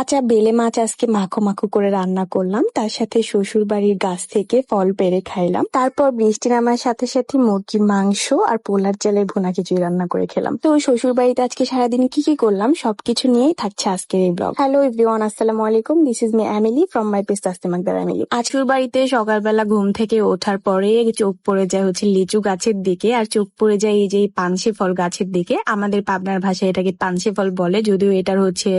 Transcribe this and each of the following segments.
কাঁচা বেলে মাছ আজকে মাখো মাখো করে রান্না করলাম, তার সাথে শ্বশুর বাড়ির গাছ থেকে ফল পেড়ে খাইলাম। তারপর বৃষ্টি নামার সাথে সাথে মুরগির মাংস আর পোলার চালের ভুনা খিচুড়ি রান্না করে খেলাম। তো শ্বশুর বাড়িতে আজকে সারাদিন কি কি করলাম সবকিছু নিয়েই থাকছে আজকের এই ব্লগ। হ্যালো এভরিওয়ান, আসসালামু আলাইকুম। This is me Emily from my page তাসনিমাকদার এমিলি। আজকের বাড়িতে সকালবেলা ঘুম থেকে ওঠার পরে চোখ পড়ে যায় হচ্ছে লিচু গাছের দিকে, আর চোখ পড়ে যায় এই যে পানসে ফল গাছের দিকে। আমাদের পাবনার ভাষায় এটাকে পানসে ফল বলে, যদিও এটার হচ্ছে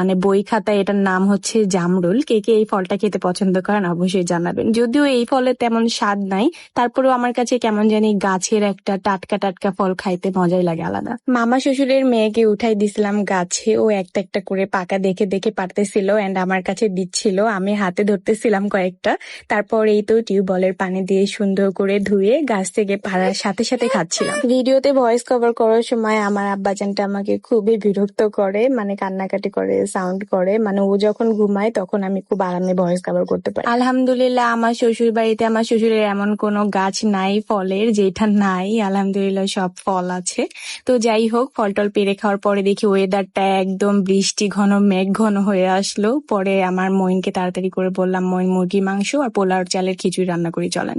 মানে বই খাতায় এটার নাম হচ্ছে জামরুল। কে কে এই ফলটা খেতে পছন্দ করেন অবশ্যই জানাবেন। যদিও এই ফলে তেমন স্বাদ নাই, তারপরেও আমার কাছে কেমন জানি গাছের একটা টাটকা টাটকা ফল খাইতে মজাই লাগে আলাদা। মামা শ্বশুরের মেয়েকে উঠাই দিছিলাম গাছে, ও একটা একটা করে পাকা দেখে দেখে পারতেছিল এন্ড আমার কাছে দিচ্ছিল, আমি হাতে ধরতেছিলাম কয়েকটা। তারপর এই তো টিউবওয়েলের পানি দিয়ে সুন্দর করে ধুয়ে গাছ থেকে পাড়ার সাথে সাথে খাচ্ছিলাম। ভিডিওতে ভয়েস কভার করার সময় আমার আব্বাজানটা আমাকে খুবই বিরক্ত করে, মানে কান্নাকাটি করে, সাউন্ড করে, মানে ও যখন ঘুমায় তখন আমি খুব আরামে ভয়েস কভার করতে পারি। আলহামদুলিল্লাহ আমার শ্বশুর বাড়িতে আমার শ্বশুরের এমন কোনো গাছ নাই ফলের যেটা নাই, আলহামদুলিল্লাহ সব ফল আছে। তো যাই হোক, ফল টল পেরে খাওয়ার পরে দেখি ওয়েদারটা একদম বৃষ্টি ঘন মেঘ ঘন হয়ে আসলো। পরে আমার মইনকে তাড়াতাড়ি করে বললাম, মইন মুরগি মাংস আর পোলার চালের খিচুড়ি রান্না করি চলেন।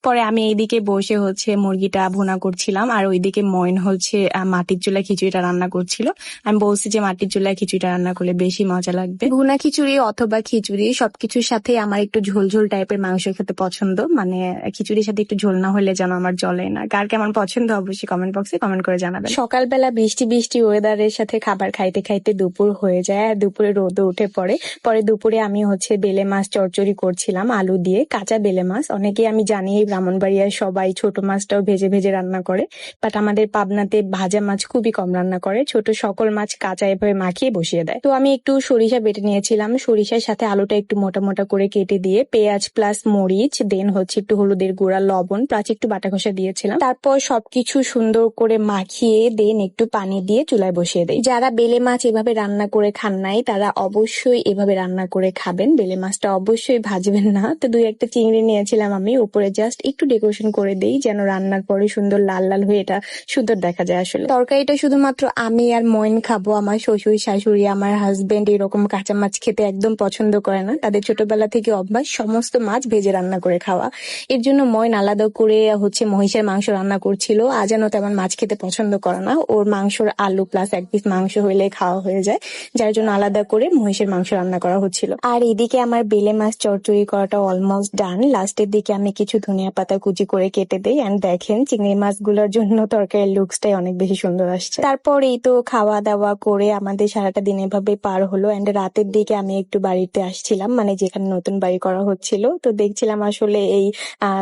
পরে আমি এইদিকে বসে হচ্ছে মুরগিটা ভুনা করছিলাম, আর ওইদিকে মইন হচ্ছে মাটির চুলায় খিচুড়িটা রান্না করছিল। আমি বলছি যে মাটির চুলায় খিচুড়িটা রান্না করলে বেশি মজা লাগবে। ভুনা খিচুড়ি অথবা খিচুড়ি সবকিছুর সাথে আমার একটু ঝোল ঝোল টাইপের মাংস খেতে পছন্দ, মানে খিচুড়ির সাথে একটু ঝোল না হলে যেন আমার চলে না। কার কেমন পছন্দ অবশ্যই কমেন্ট বক্সে কমেন্ট করে জানাবেন। সকালবেলা বৃষ্টি বৃষ্টি ওয়েদারের সাথে খাবার খাইতে খাইতে দুপুর হয়ে যায়, আর দুপুরে রোদও উঠে পড়ে। পরে দুপুরে আমি হচ্ছে বেলে মাছ চচ্চড়ি করছিলাম আলু দিয়ে, কাঁচা বেলে মাছ। অনেকেই আমি জানি ব্রাহ্মণবাড়িয়ার সবাই ছোট মাছটাও ভেজে ভেজে রান্না করে, বাট আমাদের পাবনাতে ভাজা মাছ খুবই কম রান্না করে, ছোট সকল মাছ কাঁচা এভাবে মাখিয়ে বসিয়ে দেয়। তো আমি একটু সরিষা বেটে নিয়েছিলাম, সরিষার সাথে আলুটা একটু মোটা মোটা করে কেটে দিয়ে পেঁয়াজ প্লাস মরিচ দেন হচ্ছে একটু হলুদের গুঁড়া লবণ প্লাস একটু বাটা কষা দিয়েছিলাম। তারপর সবকিছু সুন্দর করে মাখিয়ে দেন একটু পানি দিয়ে চুলায় বসিয়ে দেয়। যারা বেলে মাছ এভাবে রান্না করে খান নাই তারা অবশ্যই এভাবে রান্না করে খাবেন, বেলে মাছটা অবশ্যই ভাজবেন না। তো দুই একটা চিংড়ি নিয়েছিলাম আমি, উপরে জাস্ট একটু ডেকোরেশন করে দেই যেন রান্নার পরে সুন্দর লাল লাল হয়ে এটা সুন্দর দেখা যায়। আসলে তরকারিটা শুধুমাত্র আমি আর মইন খাবো, আমার শ্বশুর শাশুড়ি আমার হাজবেন্ড এরকম কাঁচা মাছ খেতে একদম পছন্দ করে না। তাদের ছোটবেলা থেকে অভ্যাস সমস্ত মাছ ভেজে রান্না করে খাওয়া। এর জন্য মইন আলাদা করে হচ্ছে মহিষের মাংস রান্না করছিল। আজানও তেমন মাছ খেতে পছন্দ করে না, ওর মাংসর আলু প্লাস এক পিস মাংস হইলে খাওয়া হয়ে যায়, যার জন্য আলাদা করে মহিষের মাংস রান্না করা হচ্ছিল। আর এদিকে আমার বেলে মাছ চচ্চড়ি করাটা অলমোস্ট ডান। লাস্টের দিকে আমি কিছু ধনিয়া পাতা কুচি করে কেটে দেই, এন্ড দেখেন চিংড়ি মাছগুলোর জন্য তরকারির লুকসটাই অনেক বেশি সুন্দর আসছে। তারপর এই তো খাওয়া দাওয়া করে আমাদের সারাটা দিন এভাবে পার হলো, এন্ড রাতের দিকে আমি একটু বাড়িতে আসছিলাম, মানে যেখানে নতুন বাড়ি করা হচ্ছিল। তো দেখছিলাম আসলে এই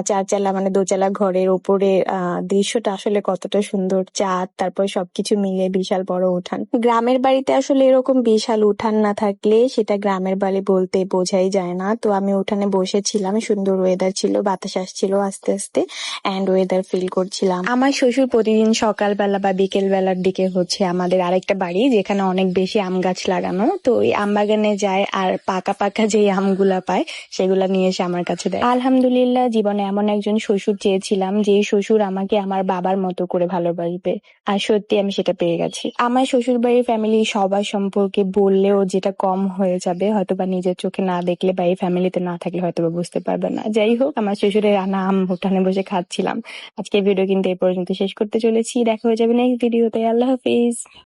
চারচালা মানে দোচালা ঘরের উপরে দৃশ্যটা আসলে কতটা সুন্দর, চাঁদ তারপর সবকিছু মিলে বিশাল বড় উঠান। গ্রামের বাড়িতে আসলে এরকম বিশাল উঠান না থাকলে সেটা গ্রামের বাড়ি বলতে বোঝাই যায় না। তো আমি উঠানে বসেছিলাম, সুন্দর ওয়েদার ছিল, বাতাস আসছিল আস্তে আস্তে এন্ড ওয়েদার ফিল করছিলাম। আমার শ্বশুর প্রতিদিন সকালবেলা বা বিকেল বেলার দিকে হচ্ছে আমাদের আরেকটা বাড়ি যেখানে অনেক বেশি আম গাছ লাগানো, তো ওই আম বাগানে যায় আর পাকা পাকা যে আমগুলা পায় সেগুলা নিয়ে এসে আমার কাছে দেয়। আলহামদুলিল্লাহ জীবনে এমন একজন শ্বশুর চেয়েছিলাম যে শ্বশুর আমাকে আমার বাবার মতো করে ভালোবাসবে, আর সত্যি আমি সেটা পেয়ে গেছি। আমার শ্বশুর বাড়ির ফ্যামিলি সবার সম্পর্কে বললেও যেটা কম হয়ে যাবে, হয়তো বা নিজের চোখে না দেখলে বা এই ফ্যামিলিতে না থাকলে হয়তো বা বুঝতে পারবে না। যাই হোক, আমার শ্বশুরের আনা আম উঠানে বসে খাচ্ছিলাম। আজকে ভিডিও কিন্তু এই পর্যন্ত শেষ করতে চলেছি, দেখা হয়ে যাবে নেক্সট ভিডিওতে। আল্লাহ হাফিজ।